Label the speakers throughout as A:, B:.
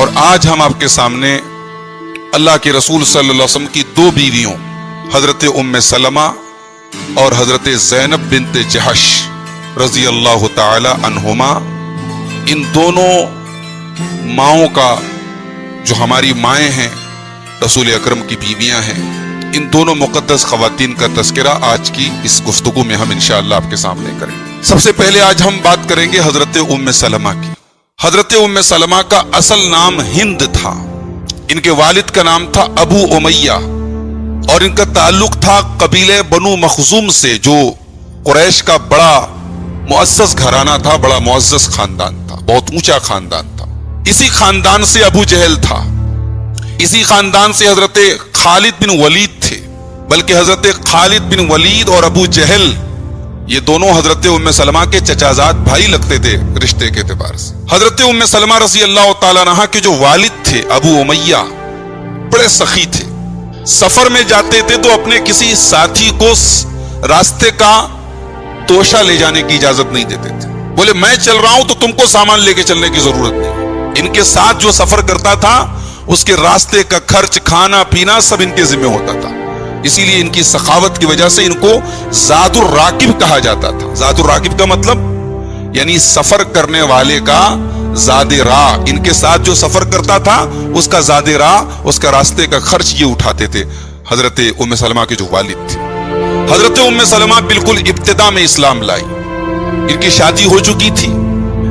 A: اور آج ہم آپ کے سامنے اللہ کے رسول صلی اللہ علیہ وسلم کی دو بیویوں حضرت ام سلمہ اور حضرت زینب بنت جہش رضی اللہ تعالی عنہما، ان دونوں ماؤں کا، جو ہماری مائیں ہیں، رسول اکرم کی بیویاں ہیں، ان دونوں مقدس خواتین کا تذکرہ آج کی اس گفتگو میں ہم انشاءاللہ آپ کے سامنے کریں۔ سب سے پہلے آج ہم بات کریں گے حضرت ام سلمہ کی۔ حضرت ام سلمہ کا اصل نام ہند تھا، ان کے والد کا نام تھا ابو امیہ، اور ان کا تعلق تھا قبیلے بنو مخزوم سے، جو قریش کا بڑا معزز گھرانہ تھا، بڑا معزز خاندان تھا، بہت اونچا خاندان تھا۔ اسی خاندان سے ابو جہل تھا، اسی خاندان سے حضرت خالد بن ولید تھے، بلکہ حضرت خالد بن ولید اور ابو جہل یہ دونوں حضرت ام سلمہ کے چچازاد بھائی لگتے تھے رشتے کے اعتبار سے۔ حضرت ام سلمہ رضی اللہ تعالیٰ عنہ کے جو والد تھے ابو امیہ بڑے سخی تھے، سفر میں جاتے تھے تو اپنے کسی ساتھی کو راستے کا توشہ لے جانے کی اجازت نہیں دیتے تھے، بولے میں چل رہا ہوں تو تم کو سامان لے کے چلنے کی ضرورت نہیں۔ ان کے ساتھ جو سفر کرتا تھا اس کے راستے کا خرچ، کھانا پینا سب ان کے ذمہ ہوتا تھا، اسی لیے ان کی سخاوت کی وجہ سے ان کو زاد الراکب کہا جاتا تھا۔ زاد الراکب کا مطلب یعنی سفر کرنے والے کا زاد راہ، ان کے ساتھ جو سفر کرتا تھا اس کا زاد راہ، اس کا راستے کا خرچ یہ اٹھاتے تھے حضرت ام سلمہ کے جو والد تھے۔ حضرت ام سلمہ بالکل ابتدا میں اسلام لائی، ان کی شادی ہو چکی تھی۔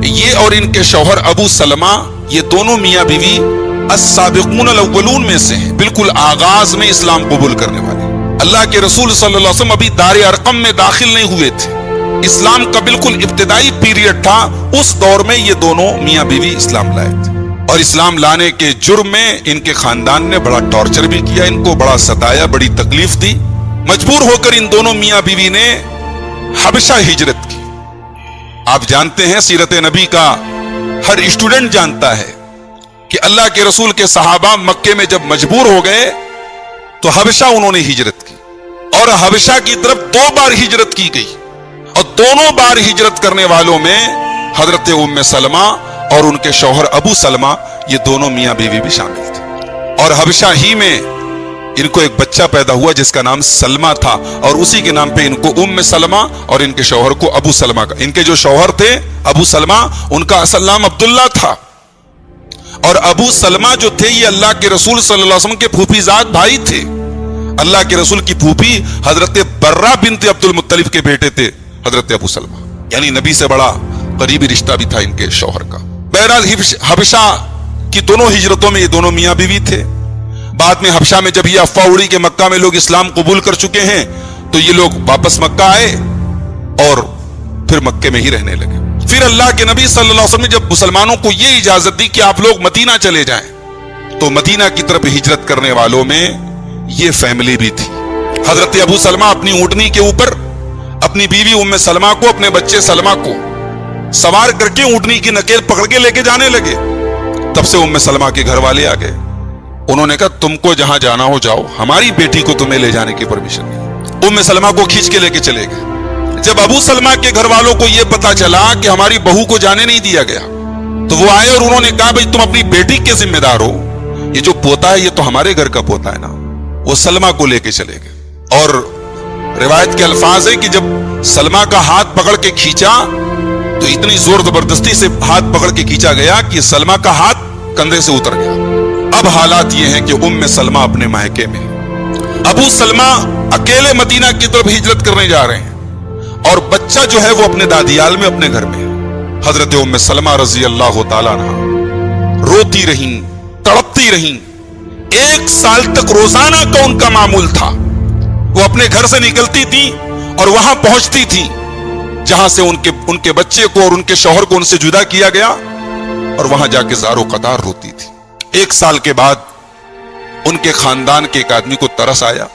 A: یہ اور ان کے شوہر ابو سلمہ یہ دونوں میاں بیوی السابقون الاولون میں سے ہیں، بالکل آغاز میں اسلام قبول کرنے والے۔ اللہ کے رسول صلی اللہ علیہ وسلم ابھی دار ارقم میں داخل نہیں ہوئے تھے، اسلام کا بالکل ابتدائی پیریڈ تھا، اس دور میں یہ دونوں میاں بیوی اسلام لائے تھے۔ اور اسلام لانے کے جرم میں ان کے خاندان نے بڑا ٹارچر بھی کیا، ان کو بڑا ستایا، بڑی تکلیف دی۔ مجبور ہو کر ان دونوں میاں بیوی نے حبشہ ہجرت کی۔ آپ جانتے ہیں، سیرت نبی کا ہر اسٹوڈنٹ جانتا ہے کہ اللہ کے رسول کے صحابہ مکے میں جب مجبور ہو گئے تو حبشہ انہوں نے ہجرت کی، اور حبشہ کی طرف 2 بار ہجرت کی گئی، اور دونوں بار ہجرت کرنے والوں میں حضرت ام سلمہ اور ان کے شوہر ابو سلمہ یہ دونوں میاں بیوی بھی شامل تھے۔ اور حبشہ ہی میں ان کو ایک بچہ پیدا ہوا جس کا نام سلمہ تھا، اور اسی کے نام پہ ان کو ام سلمہ اور ان کے شوہر کو ابو سلمہ کا، ان کے جو شوہر تھے ابو سلمہ ان کا اصل نام عبداللہ تھا، اور ابو سلمہ جو تھے یہ اللہ کے رسول صلی اللہ علیہ وسلم کے پھوپھی زاد بھائی تھے۔ اللہ کے رسول کی پھوپھی حضرت برہ بنت عبد المطلب کے بیٹے تھے حضرت ابو سلمہ، یعنی نبی سے بڑا قریبی رشتہ بھی تھا ان کے شوہر کا۔ بہرحال حبشہ کی دونوں ہجرتوں میں یہ دونوں میاں بیوی تھے۔ بعد میں حبشہ میں جب یہ افواہ اڑی کہ مکہ میں لوگ اسلام قبول کر چکے ہیں تو یہ لوگ واپس مکہ آئے اور پھر مکے میں ہی رہنے لگے۔ پھر اللہ کے نبی صلی اللہ علیہ وسلم نے جب مسلمانوں کو یہ اجازت دی کہ آپ لوگ مدینہ چلے جائیں، تو مدینہ کی طرف ہجرت کرنے والوں میں یہ فیملی بھی تھی۔ حضرت ابو سلمہ اپنی اونٹنی کے اوپر اپنی بیوی ام سلمہ کو، اپنے بچے سلمہ کو سوار کر کے اونٹنی کی نکیل پکڑ کے لے کے جانے لگے۔ تب سے ام سلمہ کے گھر والے آ گئے، انہوں نے کہا تم کو جہاں جانا ہو جاؤ، ہماری بیٹی کو تمہیں لے جانے کی پرمیشن نہیں۔ ام سلمہ کو کھینچ کے لے کے چلے گئے۔ جب ابو سلمہ کے گھر والوں کو یہ پتا چلا کہ ہماری بہو کو جانے نہیں دیا گیا تو وہ آئے اور انہوں نے کہا بھئی تم اپنی بیٹی کے ذمہ دار ہو، یہ جو پوتا ہے یہ تو ہمارے گھر کا پوتا ہے نا۔ وہ سلمہ کو لے کے چلے گئے، اور روایت کے الفاظ ہے کہ جب سلمہ کا ہاتھ پکڑ کے کھینچا تو اتنی زور زبردستی سے ہاتھ پکڑ کے کھینچا گیا کہ سلمہ کا ہاتھ کندھے سے اتر گیا۔ اب حالات یہ ہیں کہ ام سلمہ اپنے مائکے میں، ابو سلمہ اکیلے مدینہ کی طرف ہجرت کرنے جا رہے ہیں، اور بچہ جو ہے وہ اپنے دادیال میں اپنے گھر میں ہے۔ حضرت ام سلمہ رضی اللہ تعالیٰ عنہ روتی رہیں، تڑپتی رہیں۔ 1 سال تک روزانہ کا ان کا معمول تھا، وہ اپنے گھر سے نکلتی تھی اور وہاں پہنچتی تھی جہاں سے ان کے بچے کو اور ان کے شوہر کو ان سے جدا کیا گیا، اور وہاں جا کے زار و قطار روتی تھی۔ 1 سال کے بعد ان کے خاندان کے ایک آدمی کو ترس آیا،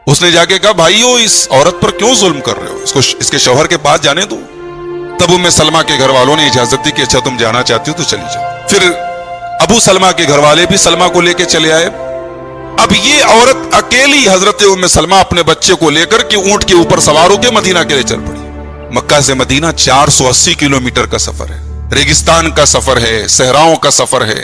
A: اس نے جا کے کہا بھائیو اس عورت پر کیوں ظلم کر رہے ہو، اس کے شوہر کے پاس جانے دو۔ تب ام سلمہ کے گھر والوں نے اجازت دی کہ اچھا تم جانا چاہتی ہو تو چلی جاؤ۔ پھر ابو سلمہ کے گھر والے بھی سلمہ کو لے کے چلے آئے۔ اب یہ عورت اکیلی حضرت ام سلمہ اپنے بچے کو لے کر کے اونٹ کے اوپر سوار ہو کے مدینہ کے لیے چل پڑی۔ مکہ سے مدینہ 480 کلومیٹر کا سفر ہے، ریگستان کا سفر ہے، صحراؤں کا سفر ہے،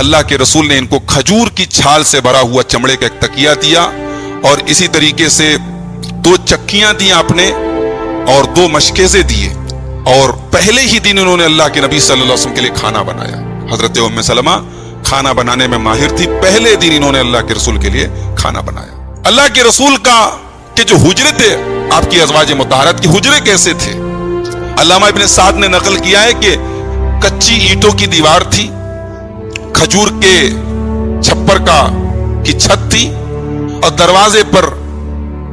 A: اللہ کے رسول نے ان کو کھجور کی چھال سے بھرا ہوا چمڑے کا ایک تکیہ دیا، اور اسی طریقے سے 2 چکیاں دی آپ نے اور 2 مشکیزے دیے، اور پہلے ہی دن انہوں نے اللہ کے نبی صلی اللہ علیہ وسلم کے لیے کھانا بنایا۔ حضرت ام سلمہ کھانا بنانے میں ماہر تھی، پہلے دن انہوں نے اللہ کے رسول کے لیے کھانا بنایا۔ اللہ کے رسول کے جو حجرے تھے، آپ کی ازواج مطہرات کے حجرے کیسے تھے؟ علامہ ابن سعد نے نقل کیا ہے کہ کچی اینٹوں کی دیوار تھی، کھجور کے چھپر کی چھت تھی، اور دروازے پر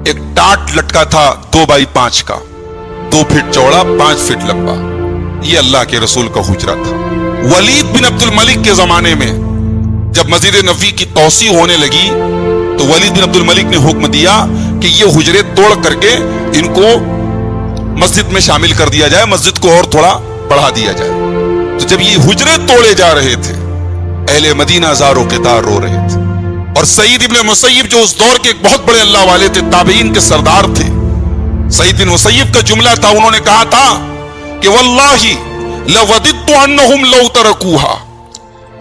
A: ایک ٹاٹ لٹکا تھا 2x5 کا، 2 فٹ چوڑا 5 فٹ لمبا۔ یہ اللہ کے رسول کا حجرہ تھا۔ ولید بن عبد الملک کے زمانے میں جب مسجد نبوی کی توسیع ہونے لگی تو ولید بن عبد الملک نے حکم دیا کہ یہ حجرے توڑ کر کے ان کو مسجد میں شامل کر دیا جائے، مسجد کو اور تھوڑا بڑھا دیا جائے۔ تو جب یہ حجرے توڑے جا رہے تھے، اہل مدینہ زار و قطار رو رہے تھے، اور سعید ابن مسیب جو اس دور کے ایک بہت بڑے اللہ والے تھے، تابعین کے سردار تھے، سعید بن مسیب کا جملہ تھا، انہوں نے کہا تھا کہ واللہ لوددت انہم لو ترکوہا،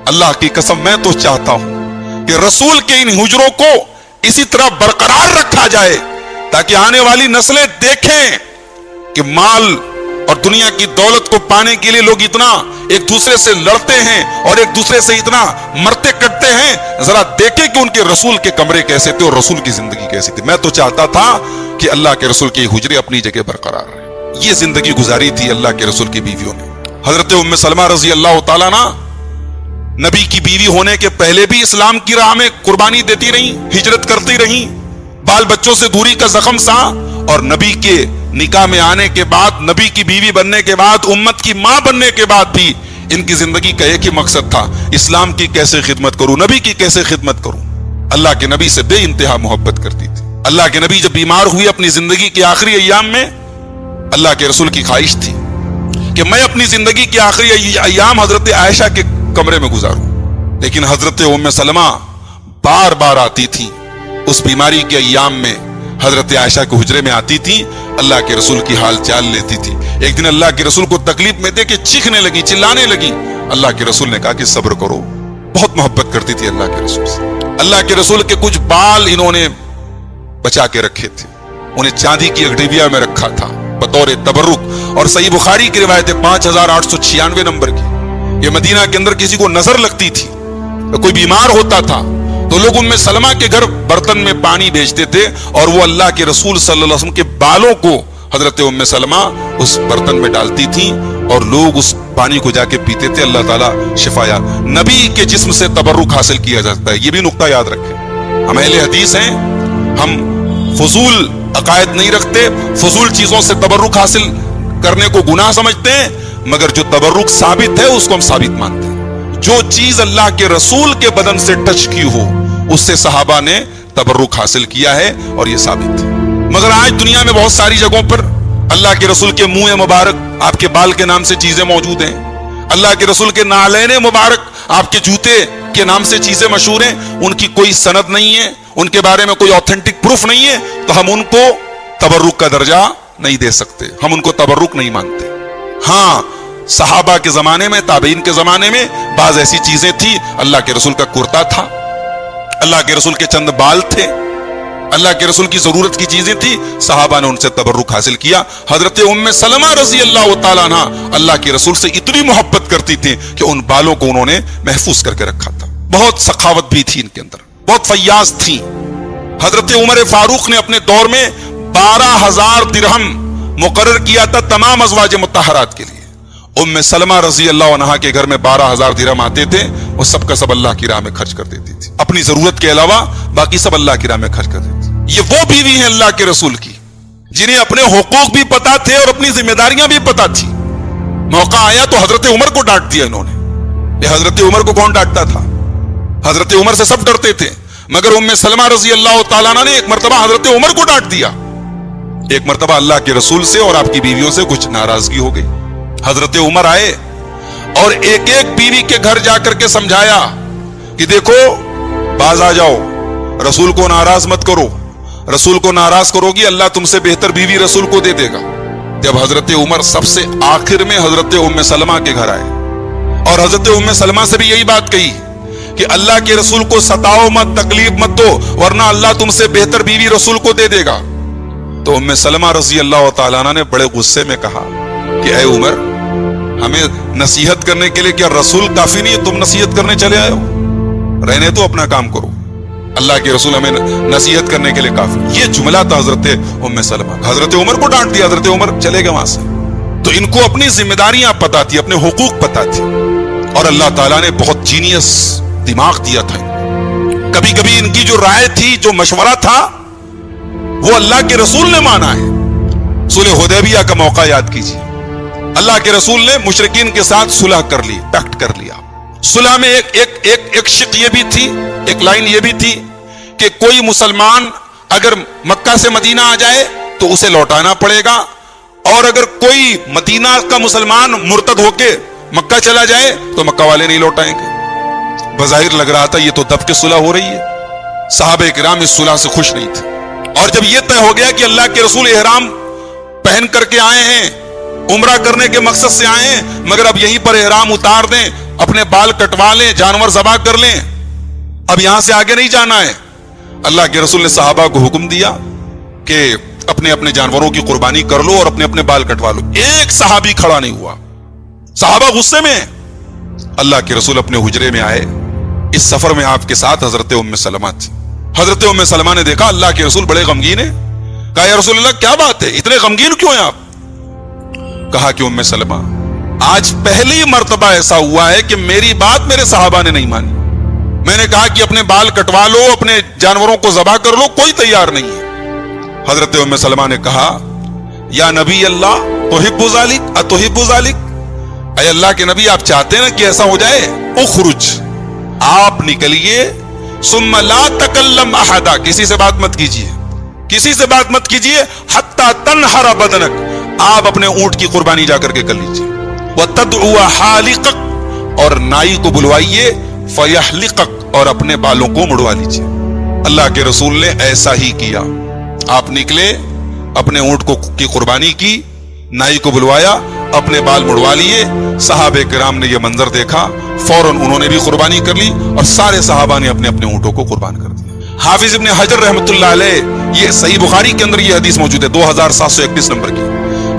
A: اللہ کی قسم میں تو چاہتا ہوں کہ رسول کے ان حجروں کو اسی طرح برقرار رکھا جائے تاکہ آنے والی نسلیں دیکھیں کہ مال اور دنیا کی دولت کو پانے کے لیے لوگ اتنا ایک دوسرے سے لڑتے ہیں اور ایک دوسرے سے اتنا مرتے کٹتے ہیں، ذرا دیکھیں کہ ان کے رسول کے کمرے کیسے تھے اور رسول کی زندگی کیسی تھی۔ میں تو چاہتا تھا کہ اللہ کے رسول کے حجرے اپنی جگہ برقرار رہے۔ یہ زندگی گزاری تھی اللہ کے رسول کی بیویوں نے۔ حضرت ام سلمہ رضی اللہ تعالیٰ عنہ نبی کی بیوی ہونے کے پہلے بھی اسلام کی راہ میں قربانی دیتی رہیں، ہجرت کرتی رہیں، بال بچوں سے دوری کا زخم سہا، اور نبی کے نکاح میں آنے کے بعد، نبی کی بیوی بننے کے بعد، امت کی ماں بننے کے بعد بھی ان کی زندگی کا ایک ہی مقصد تھا، اسلام کی کیسے خدمت کروں، نبی کی کیسے خدمت کروں۔ اللہ کے نبی سے بے انتہا محبت کرتی تھی۔ اللہ کے نبی جب بیمار ہوئے اپنی زندگی کے آخری ایام میں، اللہ کے رسول کی خواہش تھی کہ میں اپنی زندگی کے آخری ایام حضرت عائشہ کے کمرے میں گزاروں، لیکن حضرت ام سلمہ بار بار آتی تھی، اس بیماری کے ایام میں حضرت عائشہ کے حجرے میں آتی تھی، اللہ کے رسول کی حال چال لیتی تھی۔ ایک دن اللہ کے رسول کو تکلیف میں دے کے چیخنے لگی، چلانے لگی۔ اللہ کے رسول نے کہا کہ صبر کرو، بہت محبت کرتی تھی اللہ کے رسول سے۔ اللہ کے رسول کے کچھ بال انہوں نے بچا کے رکھے تھے، انہیں چاندی کی ایک ڈبیا میں رکھا تھا بطور تبرک، اور صحیح بخاری کی روایت ہے 5896 نمبر کی۔ یہ مدینہ کے اندر کسی کو نظر لگتی تھی، کوئی بیمار ہوتا تھا تو لوگ ام سلمہ کے گھر برتن میں پانی بھیجتے تھے، اور وہ اللہ کے رسول صلی اللہ علیہ وسلم کے بالوں کو حضرت ام سلمہ اس برتن میں ڈالتی تھی، اور لوگ اس پانی کو جا کے پیتے تھے، اللہ تعالیٰ شفایا۔ نبی کے جسم سے تبرک حاصل کیا جاتا ہے، یہ بھی نقطہ یاد رکھیں۔ ہم اہل حدیث ہیں، ہم فضول عقائد نہیں رکھتے، فضول چیزوں سے تبرک حاصل کرنے کو گناہ سمجھتے ہیں، مگر جو تبرک ثابت ہے اس کو ہم ثابت مانتے ہیں۔ جو چیز اللہ کے رسول کے بدن سے ٹچ کی ہو اس سے صحابہ نے تبرک حاصل کیا ہے، اور یہ ثابت ہے۔ مگر آج دنیا میں بہت ساری جگہوں پر اللہ کے رسول کے منہ مبارک، آپ کے بال کے نام سے چیزیں موجود ہیں، اللہ کے رسول کے نالین مبارک، آپ کے جوتے کے نام سے چیزیں مشہور ہیں، ان کی کوئی سند نہیں ہے، ان کے بارے میں کوئی آتھینٹک پروف نہیں ہے، تو ہم ان کو تبرک کا درجہ نہیں دے سکتے، ہم ان کو تبرک نہیں مانتے۔ ہاں، صحابہ کے زمانے میں، تابعین کے زمانے میں بعض ایسی چیزیں تھی، اللہ کے رسول کا کرتا تھا، اللہ کے رسول کے چند بال تھے، اللہ کے رسول کی ضرورت کی چیزیں تھی، صحابہ نے ان سے تبرک حاصل کیا۔ حضرت ام سلمہ رضی اللہ تعالیٰ عنہ اللہ کے رسول سے اتنی محبت کرتی تھی کہ ان بالوں کو انہوں نے محفوظ کر کے رکھا تھا۔ بہت سخاوت بھی تھی ان کے اندر، بہت فیاض تھی۔ حضرت عمر فاروق نے اپنے دور میں 12,000 درہم مقرر کیا تھا تمام ازواج مطہرات کے لیے۔ ام سلمہ رضی اللہ عنہا کے گھر میں 12,000 درہم آتے تھے، وہ سب کا سب اللہ کی راہ میں خرچ کر دیتی تھی، اپنی ضرورت کے علاوہ باقی سب اللہ کی راہ میں خرچ کر دیتی تھی۔ یہ وہ بیوی ہیں اللہ کے رسول کی جنہیں اپنے حقوق بھی پتا تھے اور اپنی ذمہ داریاں بھی پتا تھی۔ موقع آیا تو حضرت عمر کو ڈانٹ دیا انہوں نے۔ یہ حضرت عمر کو کون ڈانٹتا تھا؟ حضرت عمر سے سب ڈرتے تھے، مگر ام سلمہ رضی اللہ تعالیٰ عنہ نے ایک مرتبہ حضرت عمر کو ڈانٹ دیا۔ ایک مرتبہ اللہ کے رسول سے اور آپ کی بیویوں سے کچھ ناراضگی ہو گئی، حضرت عمر آئے اور ایک ایک بیوی کے گھر جا کر کے سمجھایا کہ دیکھو، باز آ جاؤ، رسول کو ناراض مت کرو، رسول کو ناراض کرو گی اللہ تم سے بہتر بیوی رسول کو دے دے گا۔ جب حضرت عمر سب سے آخر میں حضرت ام سلمہ کے گھر آئے اور حضرت ام سلمہ سے بھی یہی بات کہی کہ اللہ کے رسول کو ستاؤ مت، تکلیف مت دو، ورنہ اللہ تم سے بہتر بیوی رسول کو دے دے گا۔ تو ام سلمہ رضی اللہ تعالیٰ عنہ نے بڑے غصے میں کہا کہ اے عمر، ہمیں نصیحت کرنے کے لیے کیا رسول کافی نہیں ہے؟ تم نصیحت کرنے چلے آئے ہو، رہنے تو اپنا کام کرو، اللہ کے رسول ہمیں نصیحت کرنے کے لیے کافی۔ یہ جملہ تھا حضرت ام سلمہ۔ حضرت عمر کو ڈانٹ دیا، حضرت عمر چلے گئے وہاں سے۔ تو ان کو اپنی ذمہ داریاں پتہ تھی، اپنے حقوق پتہ تھی، اور اللہ تعالیٰ نے بہت جینیس دماغ دیا تھا۔ کبھی کبھی ان کی جو رائے تھی، جو مشورہ تھا، وہ اللہ کے رسول نے مانا ہے۔ صلح حدیبیہ کا موقع یاد کیجیے، اللہ کے رسول نے مشرکین کے ساتھ صلح کر لی، پیکٹ کر لیا۔ صلح میں ایک شق یہ بھی تھی، ایک لائن یہ بھی تھی کہ کوئی مسلمان اگر مکہ سے مدینہ آ جائے تو اسے لوٹانا پڑے گا، اور اگر کوئی مدینہ کا مسلمان مرتد ہو کے مکہ چلا جائے تو مکہ والے نہیں لوٹائیں گے۔ بظاہر لگ رہا تھا یہ تو دب کے صلح ہو رہی ہے، صحابہ کرام اس صلح سے خوش نہیں تھے۔ اور جب یہ طے ہو گیا کہ اللہ کے رسول احرام پہن کر کے آئے ہیں، عمرہ کرنے کے مقصد سے آئے ہیں، مگر اب یہیں پر احرام اتار دیں، اپنے بال کٹوا لیں، جانور ذبح کر لیں، اب یہاں سے آگے نہیں جانا ہے، اللہ کے رسول نے صحابہ کو حکم دیا کہ اپنے اپنے جانوروں کی قربانی کر لو اور اپنے اپنے بال کٹوا لو۔ ایک صحابی کھڑا نہیں ہوا، صحابہ غصے میں۔ اللہ کے رسول اپنے حجرے میں آئے، اس سفر میں آپ کے ساتھ حضرت ام سلمہ تھی۔ حضرت ام سلمہ نے دیکھا اللہ کے رسول بڑے غمگین ہیں، کہا یا رسول اللہ کیا بات ہے، اتنے غمگین کیوں ہیں آپ؟ کہا کہ ام سلمہ، آج پہلی مرتبہ ایسا ہوا ہے کہ میری بات میرے صحابہ نے نہیں مانی۔ میں نے کہا کہ اپنے بال کٹوا لو، اپنے جانوروں کو ذبح کر لو، کوئی تیار نہیں ہے۔ حضرت ام سلمہ نے کہا یا نبی اللہ تحب ذلک اتحب ذلک، اے اللہ کے نبی آپ چاہتے ہیں نا کہ ایسا ہو جائے؟ اخرج، آپ نکلیے، ثم لا تکلم احدا، کسی سے بات مت کیجیے، کسی سے بات مت کیجیے، حتی تنحر بدنک، آپ اپنے اونٹ کی قربانی جا کر کے کر لیجیے، وتدعو حالقک، اور نائی کو بلوائیے، فیحلقک، اور اپنے بالوں کو مڑوا لیجیے۔ اللہ کے رسول نے ایسا ہی کیا، آپ نکلے، اپنے اونٹ کی قربانی کی، نائی کو بلوایا، اپنے بال مڑوا لیے۔ صحابہ کرام نے یہ منظر دیکھا، فوراً انہوں نے بھی قربانی کر لی، اور سارے صحابہ نے اپنے اپنے اونٹوں کو قربان کر دیا۔ حافظ ابن حجر رحمۃ اللہ علیہ، یہ صحیح بخاری کے اندر یہ حدیث موجود ہے 2731 نمبر کی۔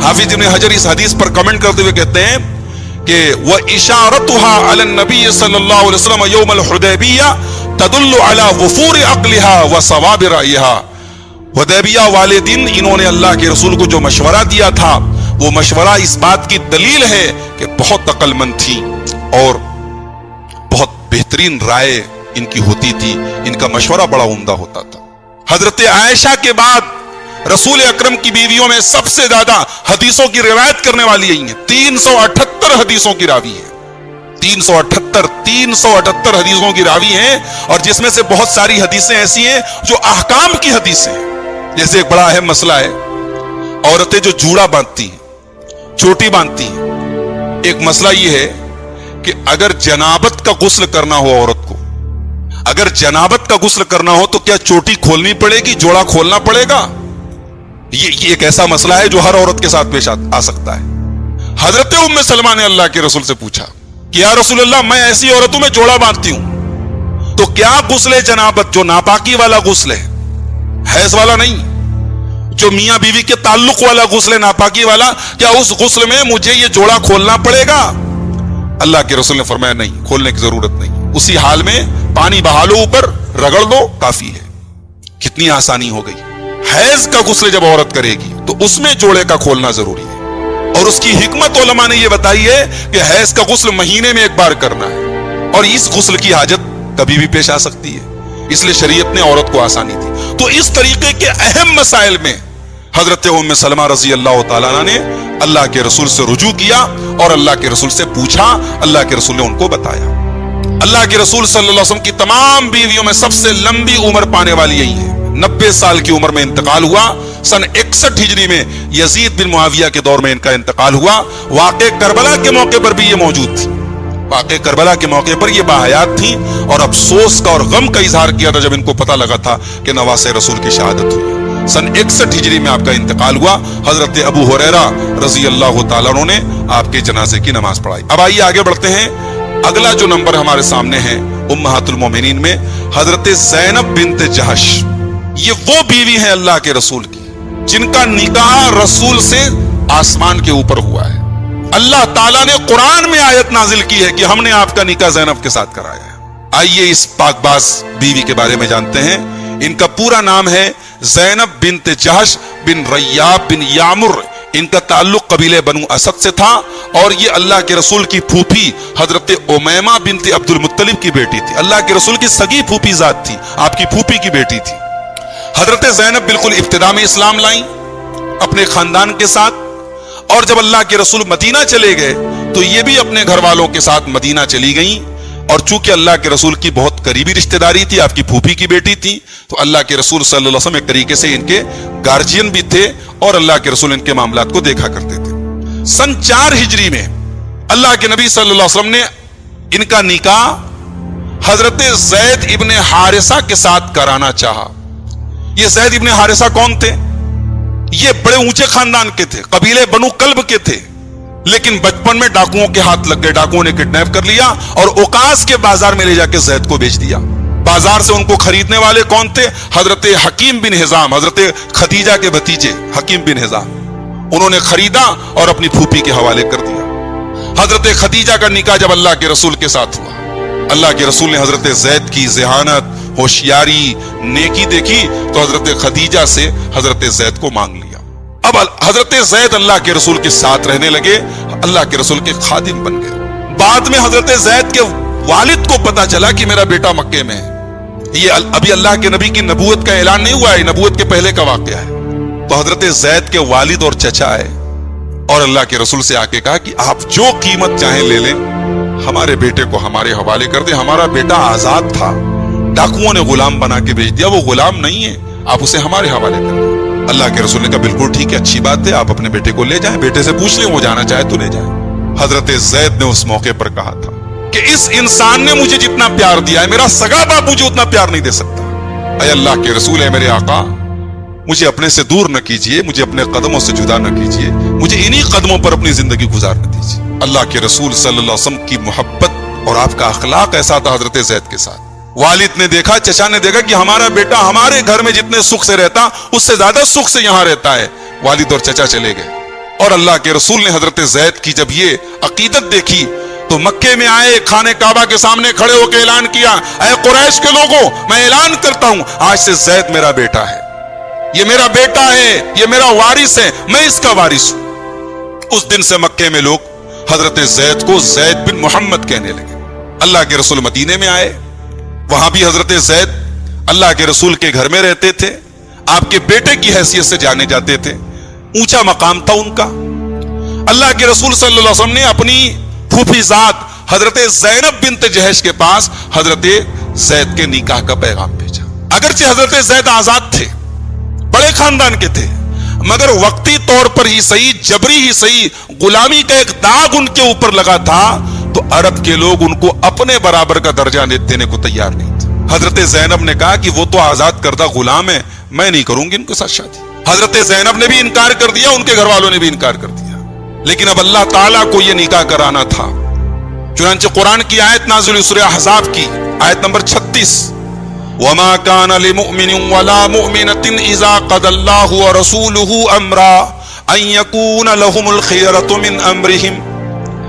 A: حافظ ابن حجر اس حدیث پر کمنٹ کرتے ہوئے کہتے ہیں کہ وَإِشَارَتُهَا عَلَى النَّبِيِّ صلی اللہ علیہ وسلم يَوْمَ الْحُدَيْبِيَّةِ تَدُلُّ عَلَى وُفُورِ عَقْلِهَا وَصَوَابِ رَأْيِهَا۔ حدیبیہ والے دن انہوں نے اللہ کے رسول کو جو مشورہ دیا تھا، وہ مشورہ اس بات کی دلیل ہے کہ بہت عقل مند تھی اور بہت بہترین رائے ان کی ہوتی تھی، ان کا مشورہ بڑا عمدہ ہوتا تھا۔ حضرت عائشہ کے بعد رسول اکرم کی بیویوں میں سب سے زیادہ حدیثوں کی روایت کرنے والی یہی ہیں، 378 حدیثوں کی راوی ہیں، 378 حدیثوں کی راوی ہیں، اور جس میں سے بہت ساری حدیثیں ایسی ہیں جو احکام کی حدیثیں ہیں۔ جیسے ایک بڑا اہم مسئلہ ہے، عورتیں جو جوڑا باندھتی ہیں، چوٹی باندھتی ہیں، ایک مسئلہ یہ ہے کہ اگر جنابت کا غسل کرنا ہو عورت کو، اگر جنابت کا غسل کرنا ہو تو کیا چوٹی کھولنی پڑے گی، جوڑا کھولنا پڑے گا؟ یہ ایک ایسا مسئلہ ہے جو ہر عورت کے ساتھ پیش آ سکتا ہے۔ حضرت ام سلمہ نے اللہ کے رسول سے پوچھا کہ یا رسول اللہ، میں ایسی عورتوں میں جوڑا باندھتی ہوں، تو کیا غسل جنابت جو ناپاکی والا غسل ہے، حیض والا نہیں، جو میاں بیوی کے تعلق والا غسل ناپاکی والا، کیا اس غسل میں مجھے یہ جوڑا کھولنا پڑے گا؟ اللہ کے رسول نے فرمایا نہیں، کھولنے کی ضرورت نہیں، اسی حال میں پانی بہا لو، اوپر رگڑ دو، کافی ہے۔ کتنی آسانی ہو گئی۔ حیض کا غسل جب عورت کرے گی تو اس میں جوڑے کا کھولنا ضروری ہے، اور اس کی حکمت علماء نے یہ بتائی ہے کہ حیض کا غسل مہینے میں ایک بار کرنا ہے، اور اس غسل کی حاجت کبھی بھی پیش آ سکتی ہے، اس لیے شریعت نے عورت کو آسانی دی۔ تو اس طریقے کے اہم مسائل میں حضرت ام سلمہ رضی اللہ تعالیٰ عنہ نے اللہ کے رسول سے رجوع کیا اور اللہ کے رسول سے پوچھا، اللہ کے رسول نے ان کو بتایا۔ اللہ کے رسول صلی اللہ علیہ وسلم کی تمام بیویوں میں سب سے لمبی عمر پانے والی یہی ہے، 90 سال کی عمر میں انتقال ہوا۔ سن 61 ہجری میں یزید بن معاویہ کے دور میں ان کا انتقال ہوا۔ واقع کربلا کے موقع پر بھی یہ موجود تھی، واقع کربلا کے موقع پر یہ باحیات تھیں، اور افسوس کا اور غم کا اظہار کیا تھا جب ان کو پتہ لگا تھا کہ نواسہ رسول کی شہادت ہوئی۔ سن 61 ہجری میں آپ کا انتقال ہوا۔ حضرت ابو ہریرہ رضی اللہ تعالیٰ عنہ نے آپ کے جنازے کی نماز پڑھائی۔ اب آئیے آگے بڑھتے ہیں اگلا جو نمبر ہمارے سامنے ہے امہات المومنین میں حضرت زینب بنت جہش، یہ وہ بیوی ہیں اللہ کے رسول کی جن کا نکاح رسول سے آسمان کے اوپر ہوا ہے۔ اللہ تعالیٰ نے قرآن میں آیت نازل کی ہے کہ ہم نے آپ کا نکاح زینب کے ساتھ کرایا ہے۔ آئیے اس پاک باز بیوی کے بارے میں جانتے ہیں۔ ان کا پورا نام ہے زینب بنت جہش بن ریاب بن یامر۔ ان کا تعلق قبیلے بنو اسد سے تھا اور یہ اللہ کے رسول کی پھوپھی حضرت امیمہ بنت عبد المطلب کی بیٹی تھی۔ اللہ کے رسول کی سگی پھوپھی ذات تھی، آپ کی پھوپھی کی بیٹی تھی۔ حضرت زینب بالکل ابتدا میں اسلام لائیں اپنے خاندان کے ساتھ، اور جب اللہ کے رسول مدینہ چلے گئے تو یہ بھی اپنے گھر والوں کے ساتھ مدینہ چلی گئیں، اور چونکہ اللہ کے رسول کی بہت قریبی رشتہ داری تھی، آپ کی پھوپھی کی بیٹی تھی، تو اللہ کے رسول صلی اللہ علیہ وسلم ایک طریقے سے ان کے گارجین بھی تھے اور اللہ کے رسول ان کے معاملات کو دیکھا کرتے تھے۔ سن 4 ہجری میں اللہ کے نبی صلی اللہ علیہ وسلم نے ان کا نکاح حضرت زید ابن حارثہ کے ساتھ کرانا چاہا۔ یہ زید ابن حارثہ کون تھے؟ یہ بڑے اونچے خاندان کے تھے، قبیلے بنو کلب کے تھے، لیکن بچپن میں ڈاکوؤں کے ہاتھ لگ گئے، ڈاکوؤں نے کڈنیپ کر لیا اور اوقاس کے بازار میں لے جا کے زید کو بیچ دیا۔ بازار سے ان کو خریدنے والے کون تھے؟ حضرت حکیم بن حزام، حضرت خدیجہ کے بھتیجے حکیم بن حزام، انہوں نے خریدا اور اپنی پھوپھی کے حوالے کر دیا۔ حضرت خدیجہ کا نکاح جب اللہ کے رسول کے ساتھ ہوا، اللہ کے رسول نے حضرت زید کی ذہانت، ہوشیاری، نیکی دیکھی تو حضرت خدیجہ سے حضرت زید کو مانگ لیا۔ اب حضرت زید اللہ کے رسول کے ساتھ رہنے لگے، اللہ کے رسول کے خادم بن گئے۔ بعد میں حضرت زید کے والد کو پتا چلا کہ میرا بیٹا مکے میں ہے۔ یہ ابھی اللہ کے نبی کی نبوت کا اعلان نہیں ہوا ہے، نبوت کے پہلے کا واقعہ ہے۔ تو حضرت زید کے والد اور چچا آئے اور اللہ کے رسول سے آ کے کہا کہ آپ جو قیمت چاہیں لے لیں، ہمارے بیٹے کو ہمارے حوالے کر دیں، ہمارا بیٹا آزاد تھا، ڈاکوؤں نے غلام بنا کے بیچ دیا، وہ غلام نہیں ہے، آپ اسے ہمارے حوالے کر دیں۔ اللہ کے رسول نے کہا بالکل ٹھیک ہے، اچھی بات ہے، آپ اپنے بیٹے کو لے جائیں، بیٹے سے پوچھ لیں، وہ جانا چاہے تو لے جائیں۔ حضرت زید نے اس موقع پر کہا تھا کہ اس انسان نے مجھے جتنا پیار دیا ہے، میرا سگا باپ مجھے اتنا پیار نہیں دے سکتا۔ اے اللہ کے رسول، ہے میرے آقا، مجھے اپنے سے دور نہ کیجئے، مجھے اپنے قدموں سے جدا نہ کیجئے، مجھے انہی قدموں پر اپنی زندگی گزارنے دیجئے۔ اللہ کے رسول صلی اللہ علیہ وسلم کی محبت اور آپ کا اخلاق ایسا تھا حضرت زید کے ساتھ۔ والد نے دیکھا، چچا نے دیکھا کہ ہمارا بیٹا ہمارے گھر میں جتنے سکھ سے رہتا اس سے زیادہ سکھ سے یہاں رہتا ہے۔ والد اور چچا چلے گئے، اور اللہ کے رسول نے حضرت زید کی جب یہ عقیدت دیکھی تو مکے میں آئے، خانہ کعبہ کے سامنے کھڑے ہو کے اعلان کیا، اے قریش کے لوگوں، میں اعلان کرتا ہوں آج سے زید میرا بیٹا ہے، یہ میرا بیٹا ہے، یہ میرا وارث ہے، میں اس کا وارث ہوں۔ اس دن سے مکے میں لوگ حضرت زید کو زید بن محمد کہنے لگے۔ اللہ کے رسول مدینے میں آئے، وہاں بھی حضرت زید اللہ کے رسول کے گھر میں رہتے تھے، آپ کے بیٹے کی حیثیت سے جانے جاتے تھے، اونچا مقام تھا ان کا۔ اللہ کے رسول صلی اللہ علیہ وسلم نے اپنی پھوپھی ذات حضرت زینب بنت جہش کے پاس حضرت زید کے نکاح کا پیغام بھیجا۔ اگرچہ حضرت زید آزاد تھے، بڑے خاندان کے تھے، مگر وقتی طور پر ہی صحیح، جبری ہی صحیح، غلامی کا ایک داغ ان کے اوپر لگا تھا تو عرب کے لوگ ان کو اپنے برابر کا درجہ دینے کو تیار نہیں تھے۔ حضرت زینب نے کہا کہ وہ تو آزاد کردہ غلام ہے، میں نہیں کروں گی ان کے ساتھ شادی۔ حضرت زینب نے بھی انکار کر دیا، ان کے گھر والوں نے بھی انکار کر دیا، لیکن اب اللہ تعالیٰ کو یہ نکاح کرانا تھا۔ چنانچہ قرآن کی آیت نازل ہوئی سورہ احزاب کی آیت نمبر 36، وَمَا كَانَ لِمُؤْمِنٍ وَلَا مُؤْمِنَةٍ إِذَا قَضَى اللَّهُ وَرَسُولُهُ أَمْرًا أَن يَكُونَ لَهُمُ الْخِيَرَةُ مِنْ أَمْرِهِمْ۔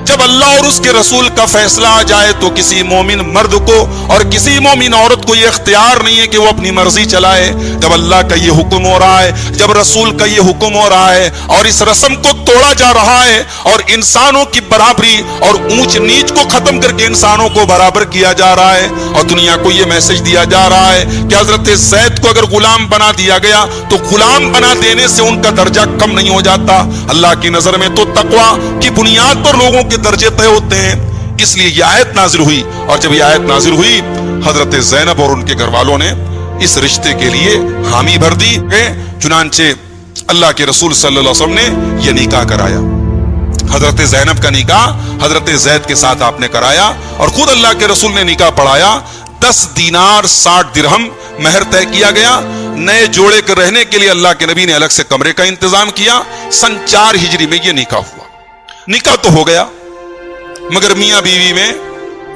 A: جب اللہ اور اس کے رسول کا فیصلہ آ جائے تو کسی مومن مرد کو اور کسی مومن عورت کو یہ اختیار نہیں ہے کہ وہ اپنی مرضی چلائے۔ جب اللہ کا یہ حکم ہو رہا ہے، جب رسول کا یہ حکم ہو رہا ہے اور اس رسم کو توڑا جا رہا ہے اور انسانوں کی برابری اور اونچ نیچ کو ختم کر کے انسانوں کو برابر کیا جا رہا ہے، اور دنیا کو یہ میسج دیا جا رہا ہے کہ حضرت زید کو اگر غلام بنا دیا گیا تو غلام بنا دینے سے ان کا درجہ کم نہیں ہو جاتا۔ اللہ کی نظر میں تو تقویٰ کی بنیاد پر لوگوں کے درجے طے ہوتے ہیں۔ اس لیے یہ آیت نازل ہوئی، اور جب یہ آیت نازل ہوئی حضرت زینب اور ان کے گھر والوں نے اس رشتے کے لیے حامی بھر دی۔ چنانچہ اللہ کے رسول صلی اللہ علیہ وسلم نے یہ نکاح کرایا۔ حضرت زینب کا نکاح حضرت زید کے ساتھ آپ نے کرایا، اور خود اللہ کے رسول نے نکاح پڑھایا۔ 10 دینار 60 درہم مہر طے کیا گیا۔ نئے جوڑے کے رہنے کے لیے اللہ کے نبی نے الگ سے کمرے کا انتظام کیا۔ سن 4 ہجری میں یہ نکاح ہوا۔ نکاح تو ہو گیا، مگر میاں بیوی میں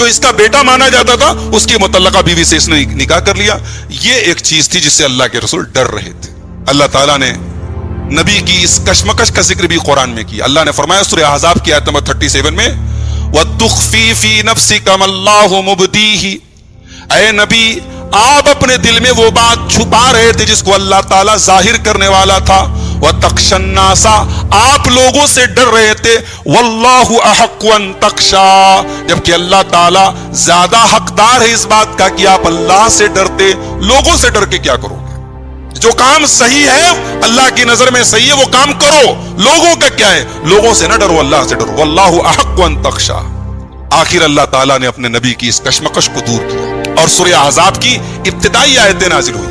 A: جو اس کا بیٹا مانا جاتا تھا اس کی متعلقہ بیوی سے اس نے نکاح کر لیا. یہ ایک چیز تھی جس سے اللہ کے رسول ڈر رہے تھے. اللہ تعالیٰ نے نبی کی اس کشمکش کا ذکر بھی قرآن میں کیا. اللہ نے فرمایا سورہ احزاب کی آیت نمبر 37 میں وَتُخْفِي فِي نَفْسِكَ مَا اللَّهُ مُبْدِيهِ، اے نبی آپ اپنے دل میں وہ بات چھپا رہے تھے جس کو اللہ تعالیٰ ظاہر کرنے والا تھا. وَتَخْشَى النَّاسَ، آپ لوگوں سے ڈر رہے تھے. وَاللَّهُ أَحَقُّ أَن تَخْشَىٰ، جبکہ اللہ تعالیٰ زیادہ حقدار ہے اس بات کا کہ آپ اللہ سے ڈرتے. لوگوں سے ڈر کے کیا کرو گے؟ جو کام صحیح ہے اللہ کی نظر میں صحیح ہے وہ کام کرو. لوگوں کا کیا ہے؟ لوگوں سے نہ ڈرو، اللہ سے ڈرو. وَاللَّهُ أَحَقُّ أَن تَخْشَىٰ. آخر اللہ تعالیٰ نے اپنے نبی کی اس کشمکش کو دور کیا اور سورہ احزاب کی ابتدائی آیتیں نازل ہوئی.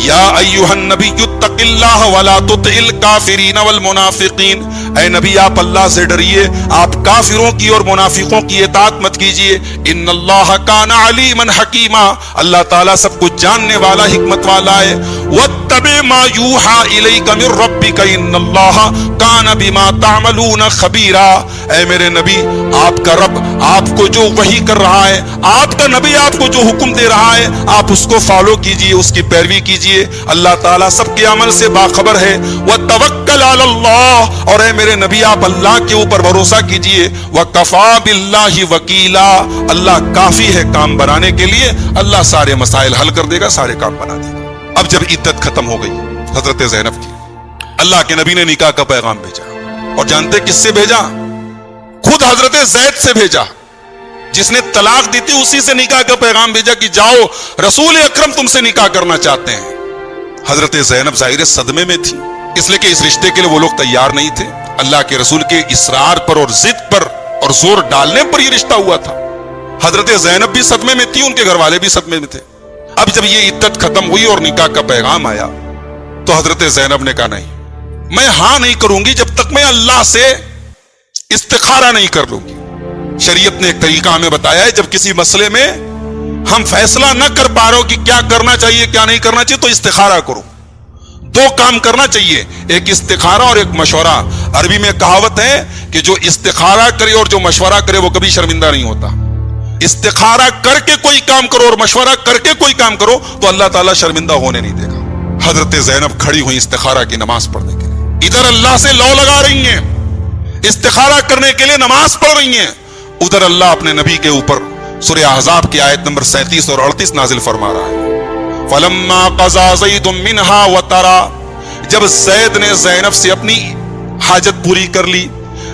A: یا ایھا النبی اتق اللہ ولا تطع الکافرین والمنافقین، اے نبی آپ اللہ سے ڈریے، آپ کافروں کی اور منافقوں کی اطاعت مت کیجیے. ان اللہ کان علیما حکیما، اللہ تعالیٰ سب کچھ جاننے والا حکمت والا ہے. واتبع ما یوحى الیک من ربک ان اللہ کان بما تعملون خبیرا، اے میرے نبی آپ کا رب آپ کو جو وحی کر رہا ہے، آپ کا نبی آپ کو جو حکم دے رہا ہے آپ اس کو فالو کیجیے، اس کی پیروی کیجیے. اللہ تعالیٰ سب کے عمل سے باخبر ہے. وتوکل علی اللہ، اور اے میرے نبی آپ اللہ کے اوپر بھروسہ کیجیے. وکفیٰ باللہ وکیلا، اللہ کافی ہے کام بنانے کے لیے. اللہ سارے مسائل حل کر دے گا، سارے کام بنا دے گا. اب جب عدت ختم ہو گئی حضرت زینب کی، اللہ کے نبی نے نکاح کا پیغام بھیجا. اور جانتے کس سے بھیجا؟ خود حضرت زید سے بھیجا، جس نے طلاق دی تھی اسی سے نکاح کا پیغام بھیجا کہ جاؤ رسول اکرم تم سے نکاح کرنا چاہتے ہیں. حضرت زینب ظاہر صدمے میں تھی، اس لیے کہ اس رشتے کے لیے وہ لوگ تیار نہیں تھے. اللہ کے رسول کے اصرار پر اور ضد پر اور زور ڈالنے پر یہ رشتہ ہوا تھا. حضرت زینب بھی صدمے میں تھی، ان کے گھر والے بھی صدمے میں تھے. اب جب یہ عدت ختم ہوئی اور نکاح کا پیغام آیا تو حضرت زینب نے کہا نہیں، میں ہاں نہیں کروں گی جب تک میں اللہ سے استخارہ نہیں کر لوں گی. شریعت نے ایک طریقہ ہمیں بتایا ہے، جب کسی مسئلے میں ہم فیصلہ نہ کر پا رہے ہو کہ کیا کرنا چاہیے کیا نہیں کرنا چاہیے تو استخارہ کرو. دو کام کرنا چاہیے، ایک استخارہ اور ایک مشورہ. عربی میں کہاوت ہے کہ جو استخارہ کرے اور جو مشورہ کرے وہ کبھی شرمندہ نہیں ہوتا. استخارہ کر کے کوئی کام کرو اور مشورہ کر کے کوئی کام کرو تو اللہ تعالیٰ شرمندہ ہونے نہیں دے گا. حضرت زینب کھڑی ہوئی استخارہ کی نماز پڑھنے کے لیے، ادھر اللہ سے لو لگا رہی ہیں، استخارہ کرنے کے لیے نماز پڑھ رہی ہیں، ادھر اللہ اپنے نبی کے اوپر سورہ احزاب کی آیت نمبر 37 اور 38 نازل فرما رہا ہے. فَلَمَّا قَضَىٰ زَيْدٌ مِّنْهَا وَطَرًا، جب زید نے زینب سے اپنی حاجت پوری کر لی،